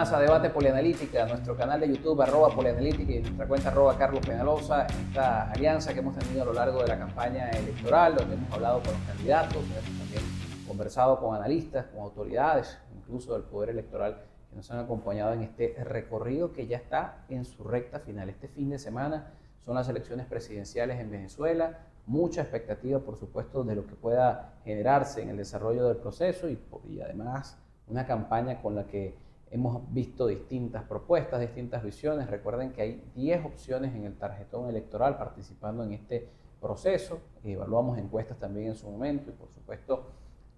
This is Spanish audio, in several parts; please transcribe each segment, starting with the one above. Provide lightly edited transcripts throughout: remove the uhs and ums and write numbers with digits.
más a Debate Polianalítica, nuestro canal de YouTube, @Polianalítica, y nuestra cuenta @CarlosPeñalosa, esta alianza que hemos tenido a lo largo de la campaña electoral, donde hemos hablado con los candidatos, hemos también conversado con analistas, con autoridades, incluso del Poder Electoral, que nos han acompañado en este recorrido que ya está en su recta final. Este fin de semana son las elecciones presidenciales en Venezuela, mucha expectativa, por supuesto, de lo que pueda generarse en el desarrollo del proceso y además una campaña con la que hemos visto distintas propuestas, distintas visiones. Recuerden que hay 10 opciones en el tarjetón electoral participando en este proceso. Evaluamos encuestas también en su momento y, por supuesto,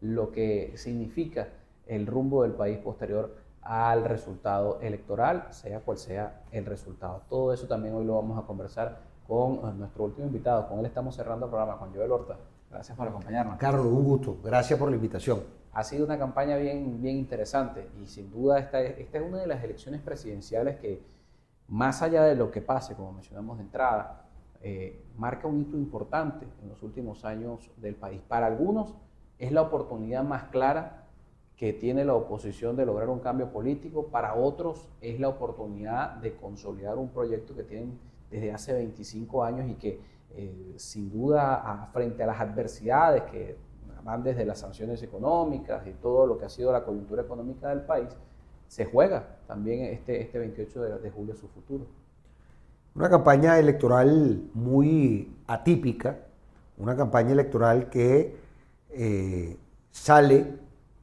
lo que significa el rumbo del país posterior al resultado electoral, sea cual sea el resultado. Todo eso también hoy lo vamos a conversar con nuestro último invitado. Con él estamos cerrando el programa, con Joel Horta. Gracias por acompañarnos. Carlos, un gusto. Gracias por la invitación. Ha sido una campaña bien interesante y sin duda esta es una de las elecciones presidenciales que, más allá de lo que pase, como mencionamos de entrada, marca un hito importante en los últimos años del país. Para algunos es la oportunidad más clara que tiene la oposición de lograr un cambio político, para otros es la oportunidad de consolidar un proyecto que tienen desde hace 25 años y que sin duda frente a las adversidades que van desde las sanciones económicas y todo lo que ha sido la coyuntura económica del país, se juega también este 28 de julio su futuro. Una campaña electoral muy atípica, una campaña electoral que sale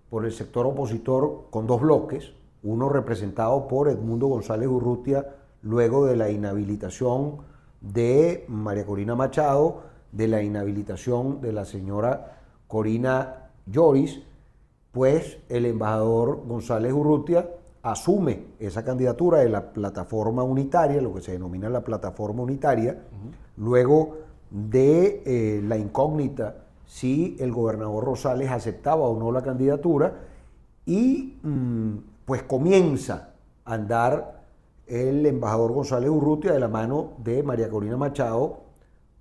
por el sector opositor con dos bloques, uno representado por Edmundo González Urrutia luego de la inhabilitación de María Corina Machado, de la inhabilitación de la señora Corina Lloris, pues el embajador González Urrutia asume esa candidatura de la plataforma unitaria, lo que se denomina la plataforma unitaria, luego de la incógnita si el gobernador Rosales aceptaba o no la candidatura, y pues comienza a andar el embajador González Urrutia de la mano de María Corina Machado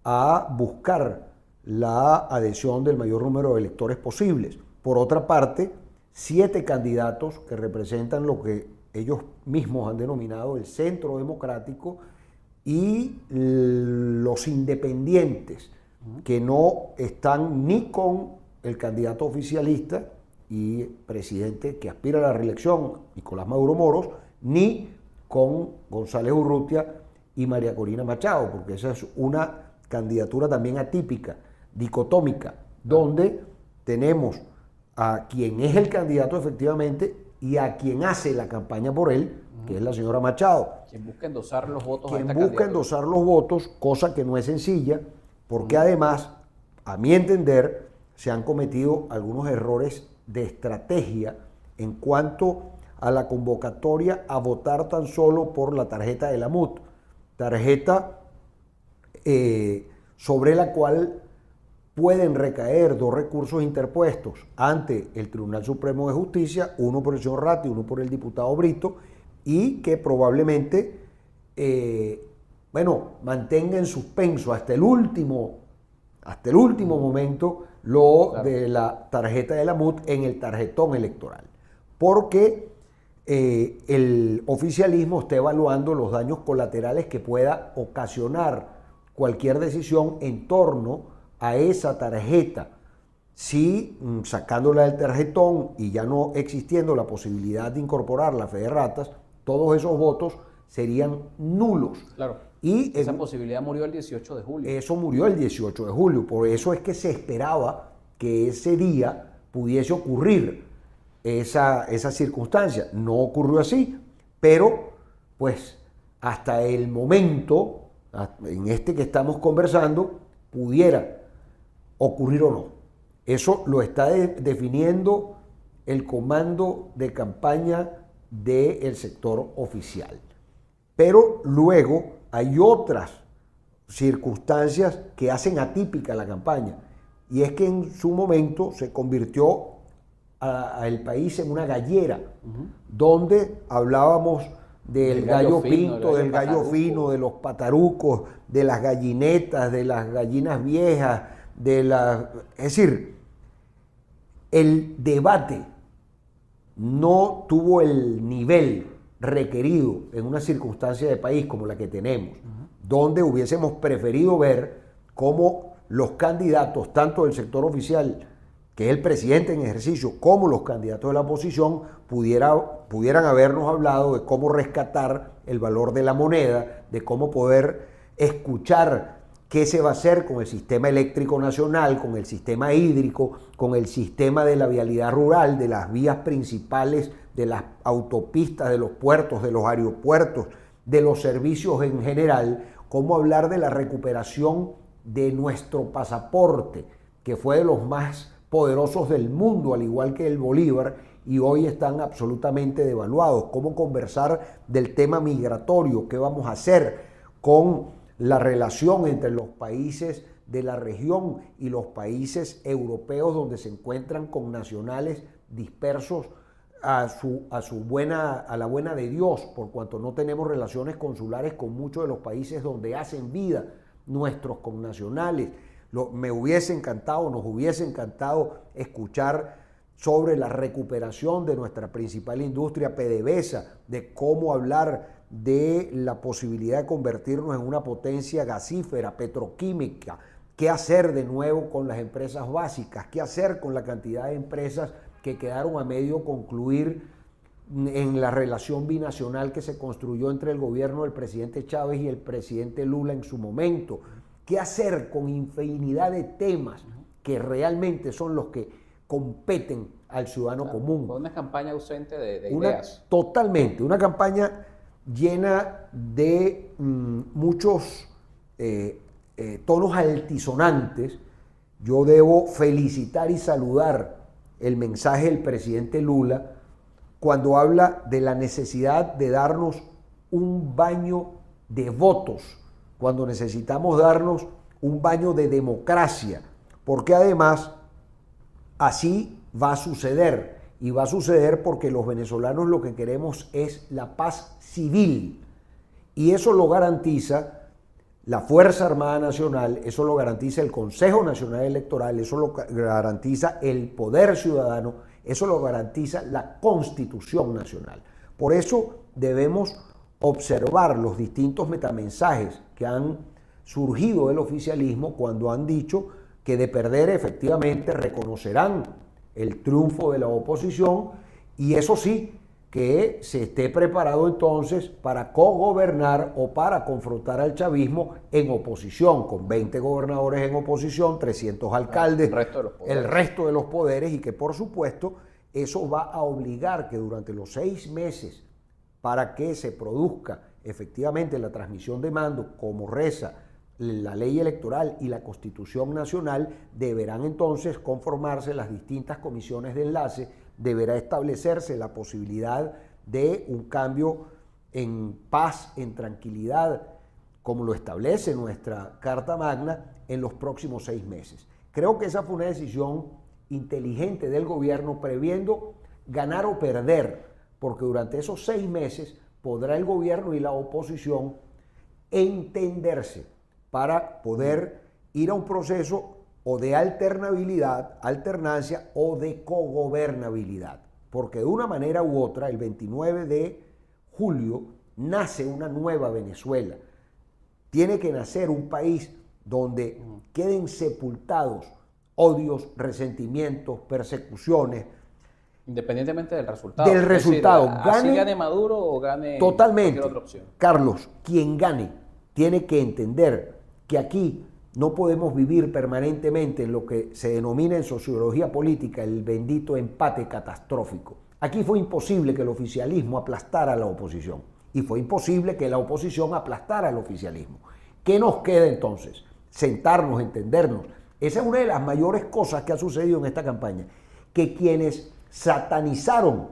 a buscar la adhesión del mayor número de electores posibles. Por otra parte, 7 candidatos que representan lo que ellos mismos han denominado el centro democrático y los independientes, que no están ni con el candidato oficialista y presidente que aspira a la reelección, Nicolás Maduro Moros, ni con González Urrutia y María Corina Machado, porque esa es una candidatura también atípica, dicotómica, donde tenemos a quien es el candidato efectivamente y a quien hace la campaña por él, que es la señora Machado. Quien busca endosar los votos. Quien busca endosar los votos, cosa que no es sencilla, porque además, a mi entender, se han cometido algunos errores de estrategia en cuanto a la convocatoria a votar tan solo por la tarjeta de la MUT, tarjeta sobre la cual pueden recaer 2 recursos interpuestos ante el Tribunal Supremo de Justicia, uno por el señor Ratti, uno por el diputado Brito, y que probablemente mantenga en suspenso hasta el último momento lo de la tarjeta de la MUT en el tarjetón electoral, porque el oficialismo está evaluando los daños colaterales que pueda ocasionar cualquier decisión en torno a esa tarjeta. Si sacándola del tarjetón y ya no existiendo la posibilidad de incorporar la fe de ratas, todos esos votos serían nulos. Claro. Y esa posibilidad murió el 18 de julio. Eso murió el 18 de julio. Por eso es que se esperaba que ese día pudiese ocurrir esa circunstancia. No ocurrió así, pero pues hasta el momento, en este que estamos conversando, pudiera ocurrir o no. Eso lo está definiendo el comando de campaña del sector oficial. Pero luego hay otras circunstancias que hacen atípica la campaña, y es que en su momento se convirtió al país en una gallera, donde hablábamos del gallo pinto, del gallo fino, de los patarucos, de las gallinetas, de las gallinas viejas, es decir, el debate no tuvo el nivel requerido en una circunstancia de país como la que tenemos, donde hubiésemos preferido ver cómo los candidatos, tanto del sector oficial, que es el presidente en ejercicio, como los candidatos de la oposición, pudieran habernos hablado de cómo rescatar el valor de la moneda, de cómo poder escuchar qué se va a hacer con el sistema eléctrico nacional, con el sistema hídrico, con el sistema de la vialidad rural, de las vías principales, de las autopistas, de los puertos, de los aeropuertos, de los servicios en general, cómo hablar de la recuperación de nuestro pasaporte, que fue de los más poderosos del mundo, al igual que el Bolívar, y hoy están absolutamente devaluados. Cómo conversar del tema migratorio, qué vamos a hacer con la relación entre los países de la región y los países europeos donde se encuentran con nacionales dispersos a la buena de Dios, por cuanto no tenemos relaciones consulares con muchos de los países donde hacen vida nuestros connacionales. Me hubiese encantado, nos hubiese encantado escuchar sobre la recuperación de nuestra principal industria PDVSA, de cómo hablar de la posibilidad de convertirnos en una potencia gasífera, petroquímica, qué hacer de nuevo con las empresas básicas, qué hacer con la cantidad de empresas que quedaron a medio concluir en la relación binacional que se construyó entre el gobierno del presidente Chávez y el presidente Lula en su momento. ¿Qué hacer con infinidad de temas que realmente son los que competen al ciudadano común? Fue una campaña ausente de ideas. Totalmente, una campaña llena de muchos tonos altisonantes. Yo debo felicitar y saludar el mensaje del presidente Lula cuando habla de la necesidad de darnos un baño de votos, cuando necesitamos darnos un baño de democracia, porque además así va a suceder, y va a suceder porque los venezolanos lo que queremos es la paz civil, y eso lo garantiza la Fuerza Armada Nacional, eso lo garantiza el Consejo Nacional Electoral, eso lo garantiza el Poder Ciudadano, eso lo garantiza la Constitución Nacional. Por eso debemos observar los distintos metamensajes que han surgido del oficialismo cuando han dicho que de perder efectivamente reconocerán el triunfo de la oposición, y eso sí, que se esté preparado entonces para cogobernar o para confrontar al chavismo en oposición, con 20 gobernadores en oposición, 300 alcaldes, el resto de los poderes, y que por supuesto eso va a obligar que durante los 6 meses para que se produzca efectivamente la transmisión de mando, como reza la ley electoral y la Constitución Nacional, deberán entonces conformarse las distintas comisiones de enlace, deberá establecerse la posibilidad de un cambio en paz, en tranquilidad, como lo establece nuestra Carta Magna, en los próximos 6 meses. Creo que esa fue una decisión inteligente del gobierno, previendo ganar o perder, porque durante esos 6 meses podrá el gobierno y la oposición entenderse para poder ir a un proceso o de alternabilidad, alternancia o de cogobernabilidad. Porque de una manera u otra, el 29 de julio nace una nueva Venezuela. Tiene que nacer un país donde queden sepultados odios, resentimientos, persecuciones. Independientemente del resultado. Del resultado. Decir, así gane Maduro o gane totalmente cualquier otra opción. Carlos, quien gane tiene que entender que aquí no podemos vivir permanentemente en lo que se denomina en sociología política el bendito empate catastrófico. Aquí fue imposible que el oficialismo aplastara a la oposición y fue imposible que la oposición aplastara al oficialismo. ¿Qué nos queda entonces? Sentarnos, entendernos. Esa es una de las mayores cosas que ha sucedido en esta campaña, que quienes satanizaron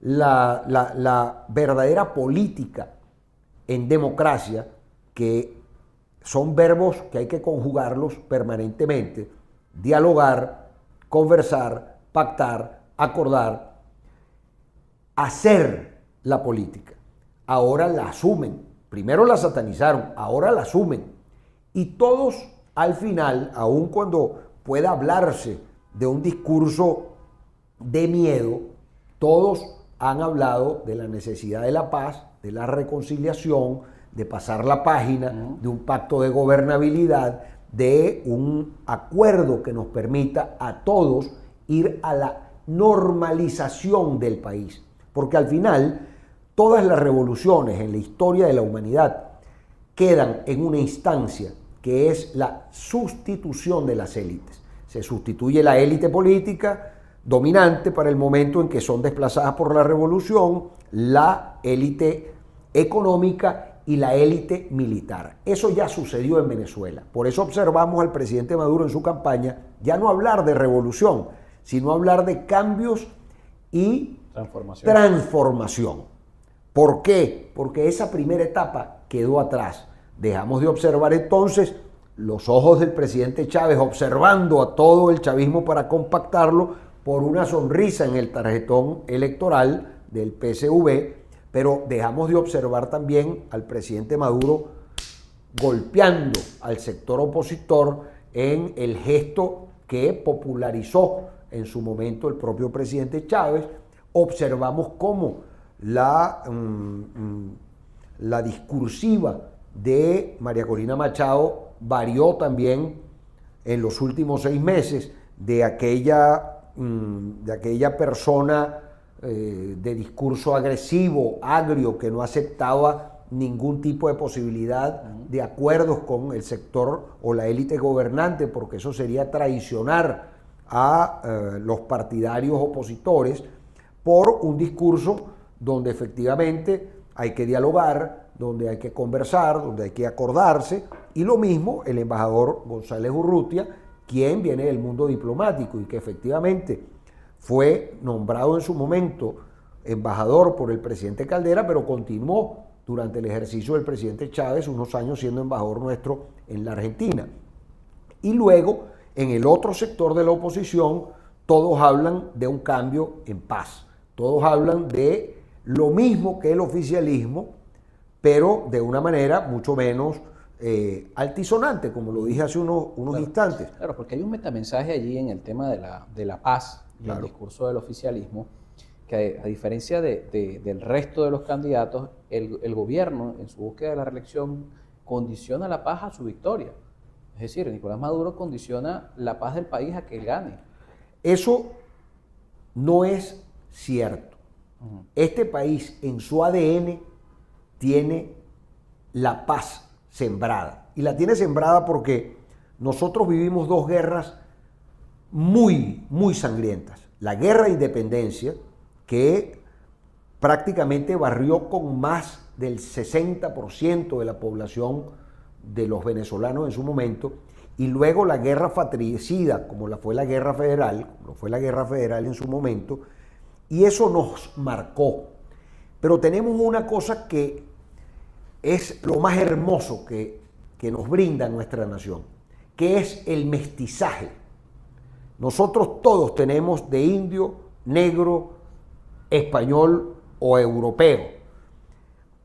la verdadera política en democracia, que son verbos que hay que conjugarlos permanentemente: dialogar, conversar, pactar, acordar, hacer la política. Ahora la asumen. Primero la satanizaron, ahora la asumen. Y todos al final, aun cuando pueda hablarse de un discurso de miedo, todos han hablado de la necesidad de la paz, de la reconciliación, de pasar la página, de un pacto de gobernabilidad, de un acuerdo que nos permita a todos ir a la normalización del país. Porque al final, todas las revoluciones en la historia de la humanidad quedan en una instancia que es la sustitución de las élites. Se sustituye la élite política dominante para el momento en que son desplazadas por la revolución, la élite económica y la élite militar. Eso ya sucedió en Venezuela. Por eso observamos al presidente Maduro en su campaña ya no hablar de revolución, sino hablar de cambios y transformación. ¿Por qué? Porque esa primera etapa quedó atrás. Dejamos de observar entonces los ojos del presidente Chávez observando a todo el chavismo para compactarlo por una sonrisa en el tarjetón electoral del PSV, pero dejamos de observar también al presidente Maduro golpeando al sector opositor en el gesto que popularizó en su momento el propio presidente Chávez. Observamos cómo la discursiva de María Corina Machado varió también en los últimos 6 meses de aquella persona de discurso agresivo, agrio, que no aceptaba ningún tipo de posibilidad de acuerdos con el sector o la élite gobernante, porque eso sería traicionar a los partidarios opositores, por un discurso donde efectivamente hay que dialogar, donde hay que conversar, donde hay que acordarse, y lo mismo el embajador González Urrutia, quien viene del mundo diplomático y que efectivamente fue nombrado en su momento embajador por el presidente Caldera, pero continuó durante el ejercicio del presidente Chávez unos años siendo embajador nuestro en la Argentina. Y luego, en el otro sector de la oposición, todos hablan de un cambio en paz. Todos hablan de lo mismo que el oficialismo, pero de una manera mucho menos altisonante, como lo dije hace unos instantes. Claro, porque hay un metamensaje allí en el tema de la paz y el discurso del oficialismo, que a diferencia del resto de los candidatos, el gobierno, en su búsqueda de la reelección, condiciona la paz a su victoria. Es decir, Nicolás Maduro condiciona la paz del país a que él gane. Eso no es cierto. Este país en su ADN tiene la paz sembrada. Y la tiene sembrada porque nosotros vivimos 2 guerras muy, muy sangrientas. La guerra de independencia, que prácticamente barrió con más del 60% de la población de los venezolanos en su momento, y luego la guerra fratricida, como fue la guerra federal en su momento, y eso nos marcó. Pero tenemos una cosa que es lo más hermoso que nos brinda nuestra nación, que es el mestizaje. Nosotros todos tenemos de indio, negro, español o europeo.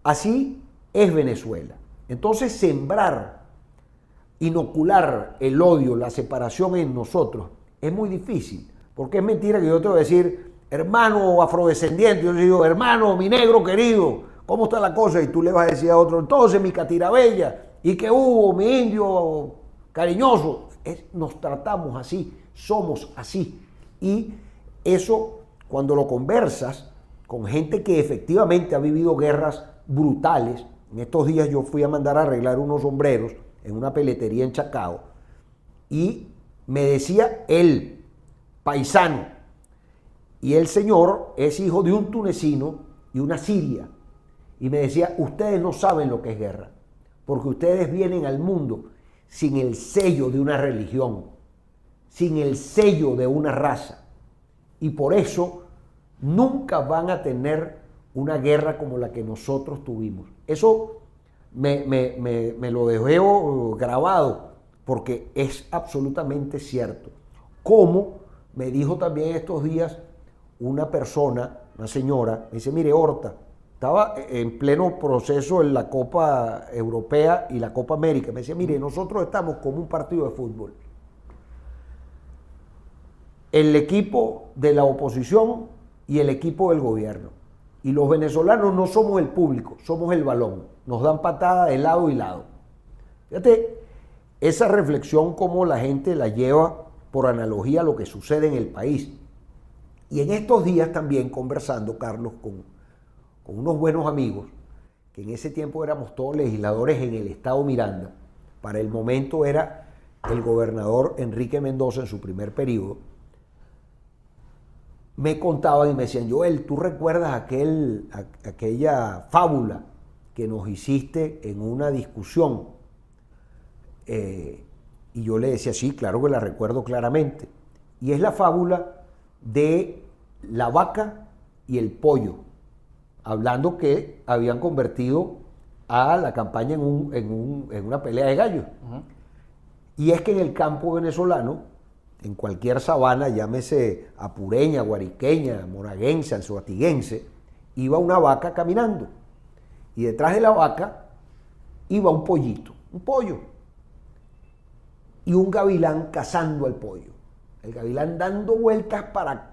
Así es Venezuela. Entonces sembrar, inocular el odio, la separación en nosotros es muy difícil, porque es mentira que yo te voy a decir, hermano afrodescendiente, yo digo, hermano, mi negro querido, ¿cómo está la cosa? Y tú le vas a decir a otro, entonces mi catirabella, y que hubo, mi indio cariñoso. Nos tratamos así, somos así. Y eso, cuando lo conversas con gente que efectivamente ha vivido guerras brutales, en estos días yo fui a mandar a arreglar unos sombreros en una peletería en Chacao, y me decía él, paisano, y el señor es hijo de un tunecino y una siria, y me decía, ustedes no saben lo que es guerra, porque ustedes vienen al mundo sin el sello de una religión, sin el sello de una raza, y por eso nunca van a tener una guerra como la que nosotros tuvimos. Eso me lo dejo grabado, porque es absolutamente cierto. Como me dijo también estos días una persona, una señora, me dice, mire, Horta, estaba en pleno proceso en la Copa Europea y la Copa América. Me decía, mire, nosotros estamos como un partido de fútbol. El equipo de la oposición y el equipo del gobierno. Y los venezolanos no somos el público, somos el balón. Nos dan patada de lado y lado. Fíjate, esa reflexión cómo la gente la lleva por analogía a lo que sucede en el país. Y en estos días también conversando, Carlos, con unos buenos amigos, que en ese tiempo éramos todos legisladores en el estado Miranda. Para el momento era el gobernador Enrique Mendoza en su primer periodo. Me contaban y me decían, Joel, ¿tú recuerdas aquella fábula que nos hiciste en una discusión? Y yo le decía, sí, claro que la recuerdo claramente. Y es la fábula de la vaca y el pollo, hablando que habían convertido a la campaña en una pelea de gallos. Uh-huh. Y es que en el campo venezolano, en cualquier sabana, llámese apureña, guariqueña, monaguense, anzoatiguense, iba una vaca caminando. Y detrás de la vaca iba un pollito, un pollo. Y un gavilán cazando al pollo. El gavilán dando vueltas para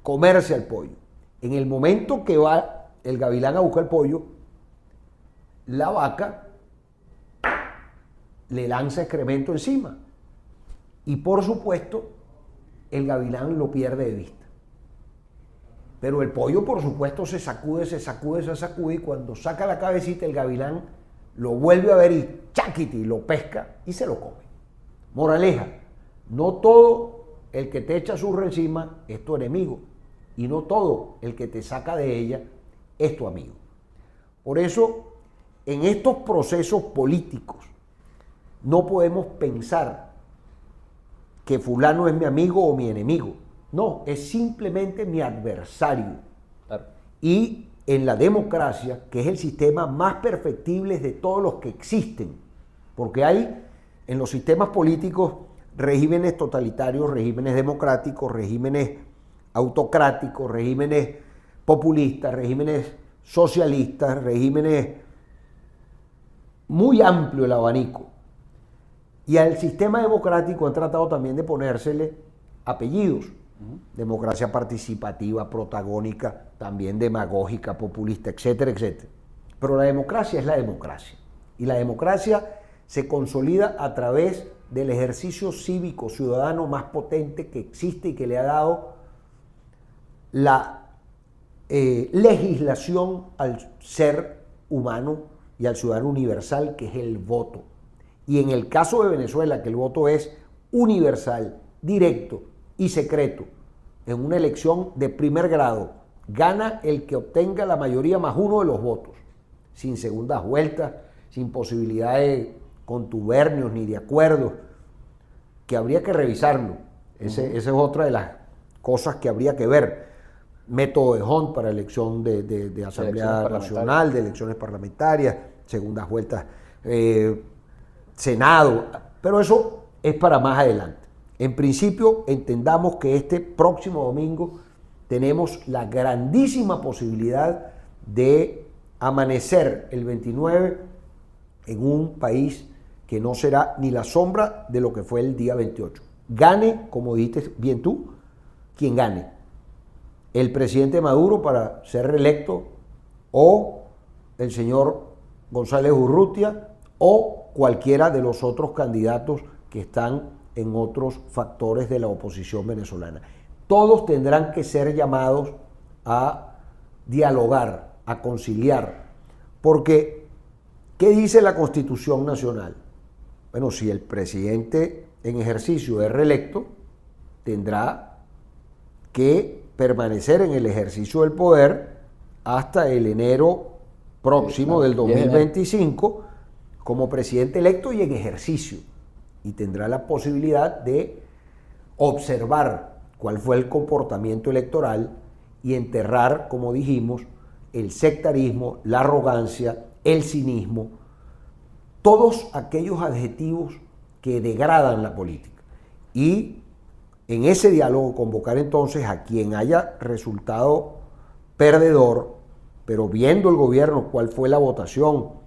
comerse al pollo. En el momento que va el gavilán a buscar el pollo, la vaca le lanza excremento encima. Y por supuesto, el gavilán lo pierde de vista. Pero el pollo, por supuesto, se sacude, y cuando saca la cabecita, el gavilán lo vuelve a ver y chaquiti, lo pesca y se lo come. Moraleja, no todo el que te echa zurra encima es tu enemigo y no todo el que te saca de ella es tu amigo. Por eso, en estos procesos políticos, no podemos pensar que fulano es mi amigo o mi enemigo. No, es simplemente mi adversario. Claro. Y en la democracia, que es el sistema más perfectible de todos los que existen, porque hay en los sistemas políticos regímenes totalitarios, regímenes democráticos, regímenes autocráticos, regímenes populistas, regímenes socialistas, regímenes muy amplio el abanico. Y al sistema democrático han tratado también de ponérsele apellidos. Democracia participativa, protagónica, también demagógica, populista, etcétera, etcétera. Pero la democracia es la democracia. Y la democracia se consolida a través del ejercicio cívico ciudadano más potente que existe y que le ha dado la legislación al ser humano y al ciudadano universal, que es el voto. Y en el caso de Venezuela, que el voto es universal, directo y secreto, en una elección de primer grado, gana el que obtenga la mayoría más uno de los votos, sin segundas vueltas, sin posibilidad de contubernios ni de acuerdos, que habría que revisarlo. Esa es otra de las cosas que habría que ver. Método de Hunt para elección de Asamblea Nacional, de elecciones parlamentarias, segundas vueltas, Senado, pero eso es para más adelante. En principio, entendamos que este próximo domingo tenemos la grandísima posibilidad de amanecer el 29 en un país que no será ni la sombra de lo que fue el día 28. Gane, como dijiste bien tú, quien gane. El presidente Maduro para ser reelecto, o el señor González Urrutia, o cualquiera de los otros candidatos que están en otros factores de la oposición venezolana. Todos tendrán que ser llamados a dialogar, a conciliar, porque ¿qué dice la Constitución Nacional? Bueno, si el presidente en ejercicio es reelecto, tendrá que permanecer en el ejercicio del poder hasta el enero próximo del 2025 como presidente electo y en ejercicio, y tendrá la posibilidad de observar cuál fue el comportamiento electoral y enterrar, como dijimos, el sectarismo, la arrogancia, el cinismo, todos aquellos adjetivos que degradan la política. Y en ese diálogo convocar entonces a quien haya resultado perdedor, pero viendo el gobierno cuál fue la votación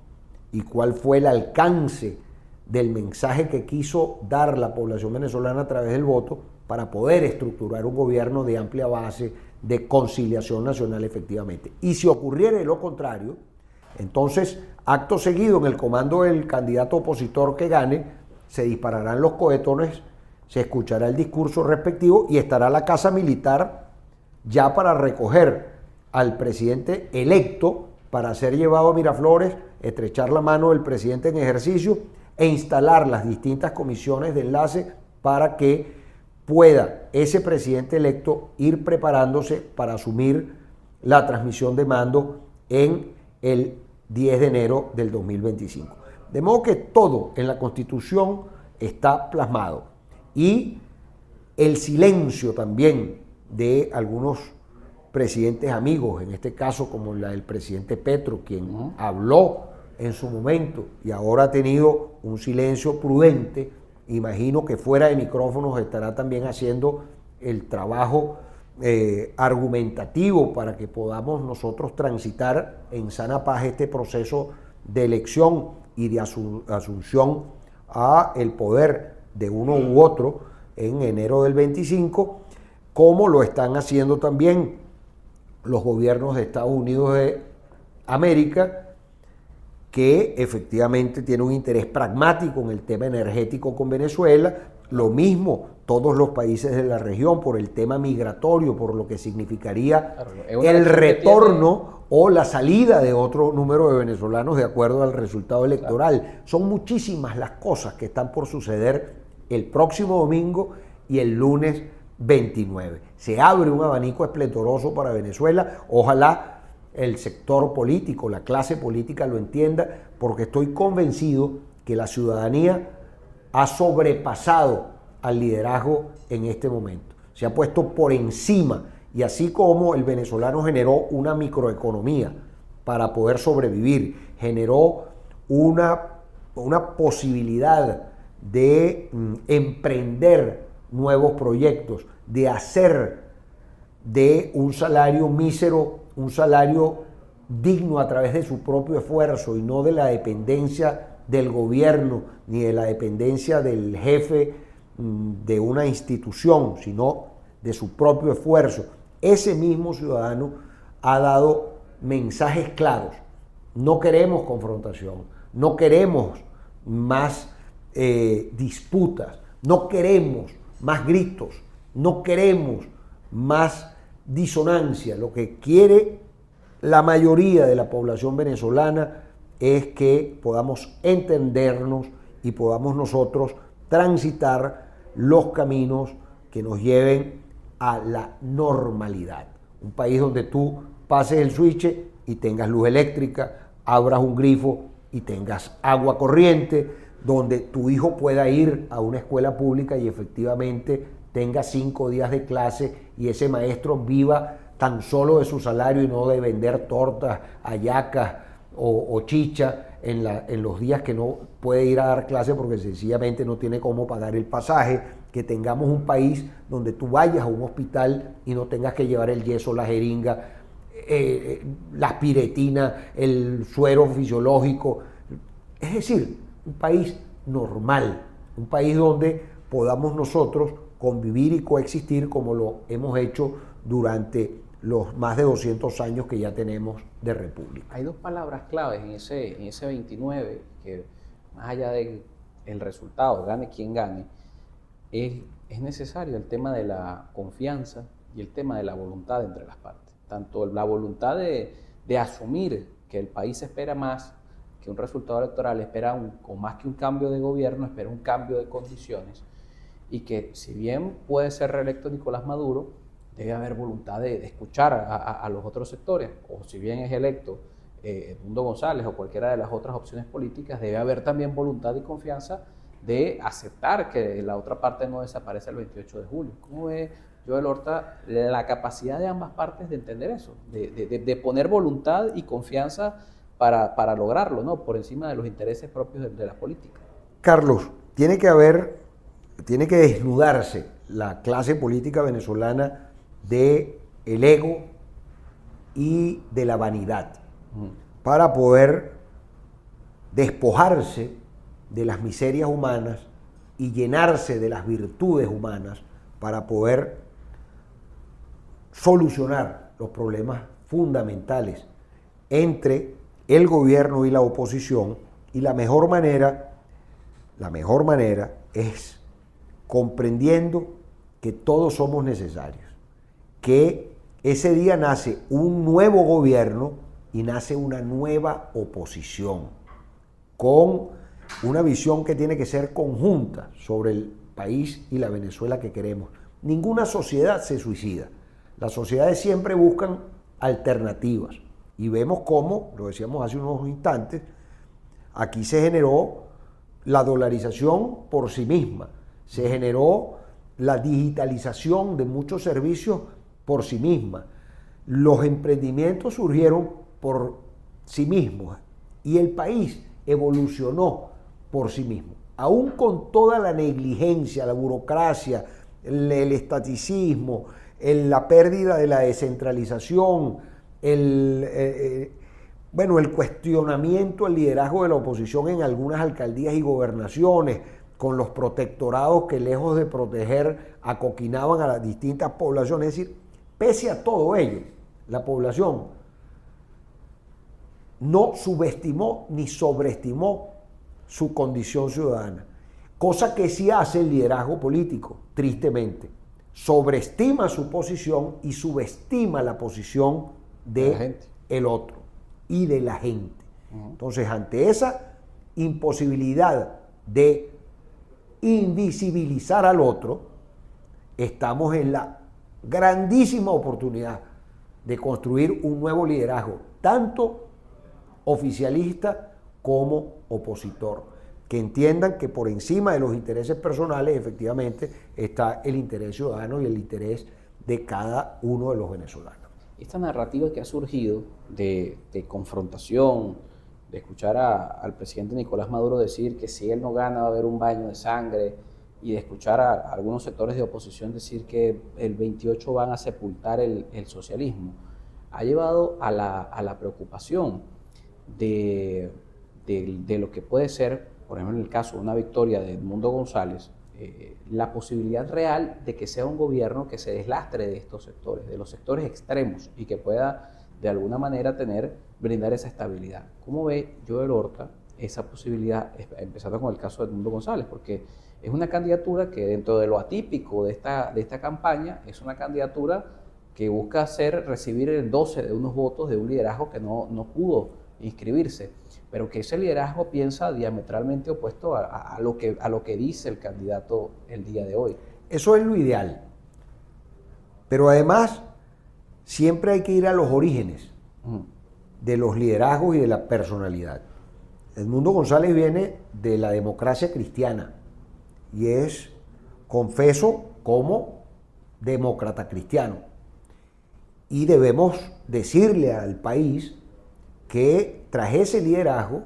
y cuál fue el alcance del mensaje que quiso dar la población venezolana a través del voto para poder estructurar un gobierno de amplia base, de conciliación nacional efectivamente. Y si ocurriera lo contrario, entonces, acto seguido, en el comando del candidato opositor que gane, se dispararán los cohetones, se escuchará el discurso respectivo y estará la Casa Militar ya para recoger al presidente electo para ser llevado a Miraflores, estrechar la mano del presidente en ejercicio e instalar las distintas comisiones de enlace para que pueda ese presidente electo ir preparándose para asumir la transmisión de mando en el 10 de enero del 2025. De modo que todo en la Constitución está plasmado y el silencio también de algunos presidentes amigos, en este caso como la del presidente Petro, quien habló en su momento y ahora ha tenido un silencio prudente. Imagino que fuera de micrófonos estará también haciendo el trabajo argumentativo para que podamos nosotros transitar en sana paz este proceso de elección y de asunción a el poder de uno u otro en enero del 25, como lo están haciendo también los gobiernos de Estados Unidos de América, que efectivamente tiene un interés pragmático en el tema energético con Venezuela, lo mismo todos los países de la región por el tema migratorio, por lo que significaría el retorno o la salida de otro número de venezolanos de acuerdo al resultado electoral. Claro. Son muchísimas las cosas que están por suceder el próximo domingo y el lunes 29. Se abre un abanico esplendoroso para Venezuela, ojalá el sector político, la clase política lo entienda, porque estoy convencido que la ciudadanía ha sobrepasado al liderazgo en este momento. Se ha puesto por encima y así como el venezolano generó una microeconomía para poder sobrevivir, generó una posibilidad de emprender nuevos proyectos, de hacer de un salario mísero un salario digno a través de su propio esfuerzo y no de la dependencia del gobierno ni de la dependencia del jefe de una institución, sino de su propio esfuerzo. Ese mismo ciudadano ha dado mensajes claros. No queremos confrontación, no queremos más disputas, no queremos más gritos, no queremos más disonancia. Lo que quiere la mayoría de la población venezolana es que podamos entendernos y podamos nosotros transitar los caminos que nos lleven a la normalidad. Un país donde tú pases el switch y tengas luz eléctrica, abras un grifo y tengas agua corriente, donde tu hijo pueda ir a una escuela pública y efectivamente tenga 5 días de clase y ese maestro viva tan solo de su salario y no de vender tortas, hallacas o chicha en los días que no puede ir a dar clase porque sencillamente no tiene cómo pagar el pasaje. Que tengamos un país donde tú vayas a un hospital y no tengas que llevar el yeso, la jeringa, la aspiritina, el suero fisiológico. Es decir, un país normal, un país donde podamos nosotros convivir y coexistir como lo hemos hecho durante los más de 200 años que ya tenemos de república. Hay dos palabras claves en ese 29 que más allá del resultado, gane quien gane, es necesario el tema de la confianza y el tema de la voluntad entre las partes. Tanto la voluntad de asumir que el país espera más que un resultado electoral, espera o más que un cambio de gobierno, espera un cambio de condiciones, y que si bien puede ser reelecto Nicolás Maduro, debe haber voluntad de escuchar a los otros sectores, o si bien es electo Edmundo González o cualquiera de las otras opciones políticas, debe haber también voluntad y confianza de aceptar que la otra parte no desaparece el 28 de julio. ¿Cómo ve Joel Horta la capacidad de ambas partes de entender eso, de poner voluntad y confianza para lograrlo, ¿no? Por encima de los intereses propios de la política? Carlos, tiene que desnudarse la clase política venezolana del ego y de la vanidad para poder despojarse de las miserias humanas y llenarse de las virtudes humanas para poder solucionar los problemas fundamentales entre el gobierno y la oposición, y la mejor manera es comprendiendo que todos somos necesarios, que ese día nace un nuevo gobierno y nace una nueva oposición, con una visión que tiene que ser conjunta sobre el país y la Venezuela que queremos. Ninguna sociedad se suicida. Las sociedades siempre buscan alternativas. Y vemos cómo, lo decíamos hace unos instantes, aquí se generó la dolarización por sí misma, se generó la digitalización de muchos servicios por sí misma, los emprendimientos surgieron por sí mismos y el país evolucionó por sí mismo. Aún con toda la negligencia, la burocracia, el estaticismo, la pérdida de la descentralización, el cuestionamiento al liderazgo de la oposición en algunas alcaldías y gobernaciones, con los protectorados que lejos de proteger acoquinaban a las distintas poblaciones. Es decir, pese a todo ello, la población no subestimó ni sobreestimó su condición ciudadana, cosa que sí hace el liderazgo político, tristemente. Sobreestima su posición y subestima la posición del otro y de la gente. Entonces, ante esa imposibilidad de invisibilizar al otro, estamos en la grandísima oportunidad de construir un nuevo liderazgo, tanto oficialista como opositor, que entiendan que por encima de los intereses personales efectivamente está el interés ciudadano y el interés de cada uno de los venezolanos. Esta narrativa que ha surgido de confrontación, de escuchar al presidente Nicolás Maduro decir que si él no gana va a haber un baño de sangre, y de escuchar a algunos sectores de oposición decir que el 28 van a sepultar el socialismo, ha llevado a la preocupación de lo que puede ser, por ejemplo, en el caso de una victoria de Edmundo González, la posibilidad real de que sea un gobierno que se deslastre de estos sectores, de los sectores extremos, y que pueda de alguna manera brindar esa estabilidad. ¿Cómo ve Joel Horta esa posibilidad, empezando con el caso de Edmundo González? Porque es una candidatura que, dentro de lo atípico de esta campaña, es una candidatura que busca recibir el 12 de unos votos de un liderazgo que no pudo inscribirse, pero que ese liderazgo piensa diametralmente opuesto a lo que dice el candidato el día de hoy. Eso es lo ideal, pero además siempre hay que ir a los orígenes de los liderazgos y de la personalidad. Edmundo González viene de la democracia cristiana y es, confeso, como demócrata cristiano. Y debemos decirle al país que tras ese liderazgo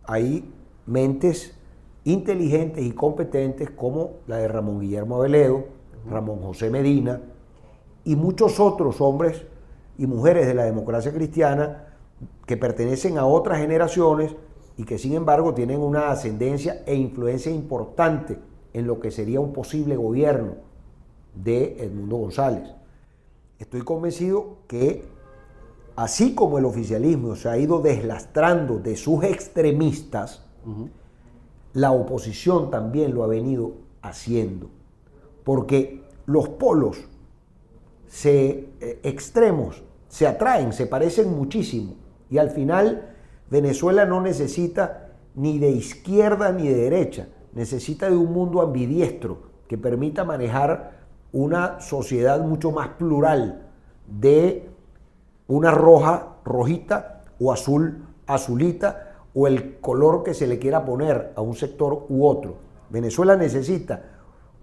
hay mentes inteligentes y competentes como la de Ramón Guillermo Aveledo, Ramón José Medina y muchos otros hombres y mujeres de la democracia cristiana que pertenecen a otras generaciones y que sin embargo tienen una ascendencia e influencia importante en lo que sería un posible gobierno de Edmundo González. Estoy convencido que así como el oficialismo se ha ido deslastrando de sus extremistas, la oposición también lo ha venido haciendo, porque los polos extremos se atraen, se parecen muchísimo, y al final Venezuela no necesita ni de izquierda ni de derecha, necesita de un mundo ambidiestro que permita manejar una sociedad mucho más plural, de una roja, rojita, o azul, azulita, o el color que se le quiera poner a un sector u otro. Venezuela necesita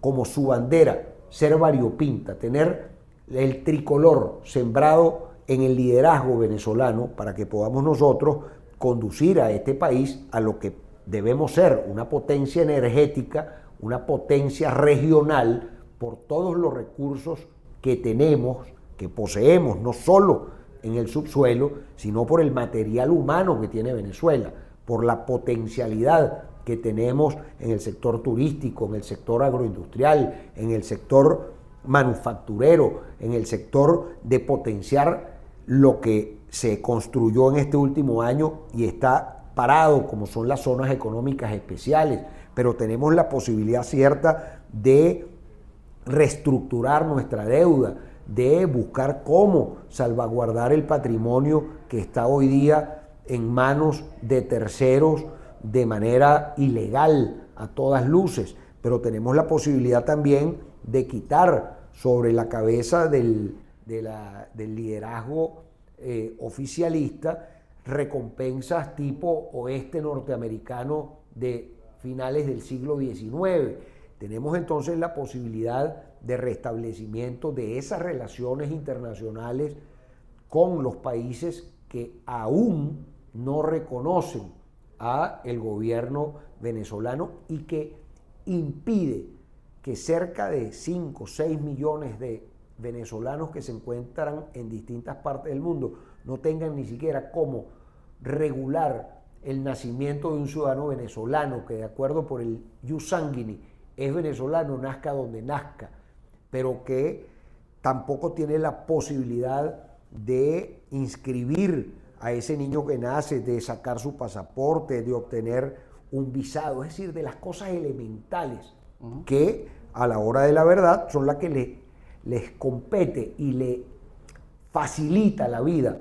como su bandera ser variopinta, tener el tricolor sembrado en el liderazgo venezolano para que podamos nosotros conducir a este país a lo que debemos ser, una potencia energética, una potencia regional por todos los recursos que tenemos, que poseemos, no solo en el subsuelo, sino por el material humano que tiene Venezuela, por la potencialidad que tenemos en el sector turístico, en el sector agroindustrial, en el sector manufacturero, en el sector de potenciar lo que se construyó en este último año y está parado, como son las zonas económicas especiales, pero tenemos la posibilidad cierta de reestructurar nuestra deuda, de buscar cómo salvaguardar el patrimonio que está hoy día en manos de terceros de manera ilegal a todas luces, pero tenemos la posibilidad también de quitar sobre la cabeza del liderazgo oficialista recompensas tipo oeste norteamericano de finales del siglo XIX. Tenemos entonces la posibilidad de restablecimiento de esas relaciones internacionales con los países que aún no reconocen a el gobierno venezolano y que impide que cerca de 5 o 6 millones de venezolanos que se encuentran en distintas partes del mundo no tengan ni siquiera cómo regular el nacimiento de un ciudadano venezolano que, de acuerdo por el ius sanguinis, es venezolano, nazca donde nazca, pero que tampoco tiene la posibilidad de inscribir a ese niño que nace, de sacar su pasaporte, de obtener un visado, es decir, de las cosas elementales que a la hora de la verdad son las que les compete y le facilita la vida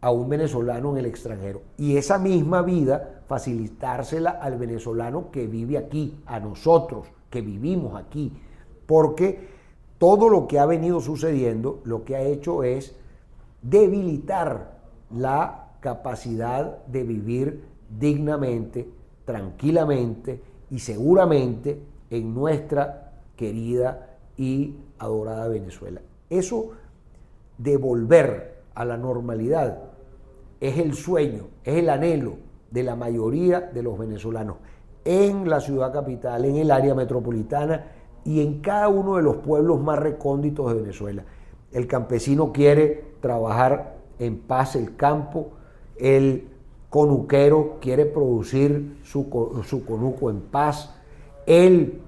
a un venezolano en el extranjero. Y esa misma vida facilitársela al venezolano que vive aquí, a nosotros que vivimos aquí, porque todo lo que ha venido sucediendo lo que ha hecho es debilitar la capacidad de vivir dignamente, tranquilamente y seguramente en nuestra querida y adorada Venezuela. Eso de volver a la normalidad es el sueño, es el anhelo de la mayoría de los venezolanos en la ciudad capital, en el área metropolitana y en cada uno de los pueblos más recónditos de Venezuela. El campesino quiere trabajar en paz el campo, el conuquero quiere producir su conuco en paz, el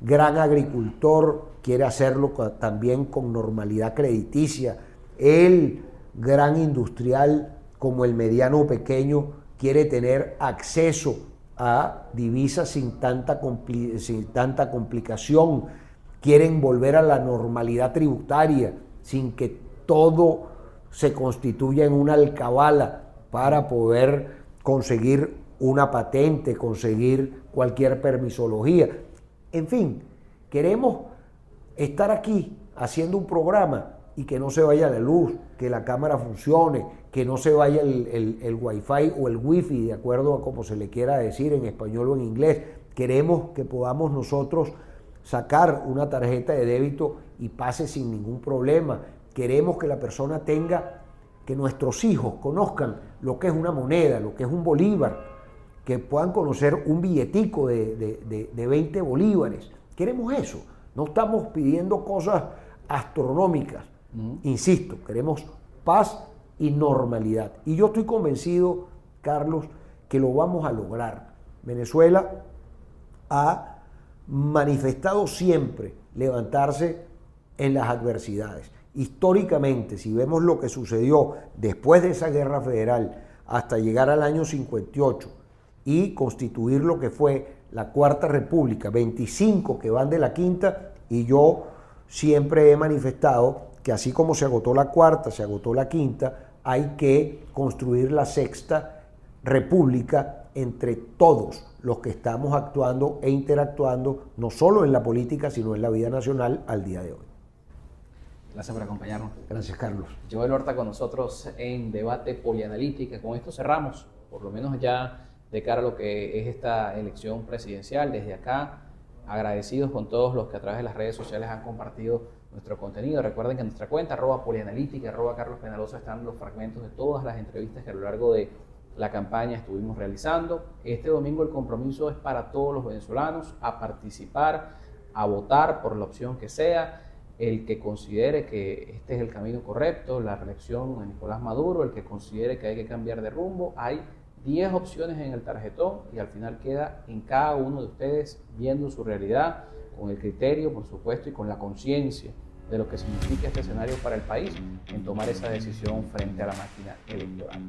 gran agricultor quiere hacerlo también con normalidad crediticia, el gran industrial como el mediano o pequeño quiere tener acceso a divisas sin tanta complicación, quieren volver a la normalidad tributaria sin que todo se constituya en una alcabala para poder conseguir una patente, conseguir cualquier permisología. En fin, queremos estar aquí haciendo un programa y que no se vaya la luz, que la cámara funcione, que no se vaya el wifi o el wifi, de acuerdo a como se le quiera decir en español o en inglés. Queremos que podamos nosotros sacar una tarjeta de débito y pase sin ningún problema. Queremos que la persona tenga, que nuestros hijos conozcan lo que es una moneda, lo que es un bolívar, que puedan conocer un billetico de 20 bolívares. Queremos eso, no estamos pidiendo cosas astronómicas. Insisto, queremos paz y normalidad. Y yo estoy convencido, Carlos, que lo vamos a lograr. Venezuela ha manifestado siempre levantarse en las adversidades. Históricamente, si vemos lo que sucedió después de esa guerra federal hasta llegar al año 58 y constituir lo que fue la Cuarta República, 25 que van de la Quinta, y yo siempre he manifestado que así como se agotó la Cuarta, se agotó la Quinta, hay que construir la Sexta República entre todos los que estamos actuando e interactuando, no solo en la política, sino en la vida nacional al día de hoy. Gracias por acompañarnos. Gracias, Carlos. Joel Horta con nosotros en Debate Polianalítica. Con esto cerramos, por lo menos ya de cara a lo que es esta elección presidencial. Desde acá, agradecidos con todos los que a través de las redes sociales han compartido nuestro contenido. Recuerden que en nuestra cuenta, @polianalítica, @Carlos Peñalosa, están los fragmentos de todas las entrevistas que a lo largo de la campaña estuvimos realizando. Este domingo el compromiso es para todos los venezolanos a participar, a votar por la opción que sea, el que considere que este es el camino correcto, la reelección de Nicolás Maduro, el que considere que hay que cambiar de rumbo. Hay 10 opciones en el tarjetón y al final queda en cada uno de ustedes viendo su realidad, con el criterio, por supuesto, y con la conciencia de lo que significa este escenario para el país en tomar esa decisión frente a la máquina electoral.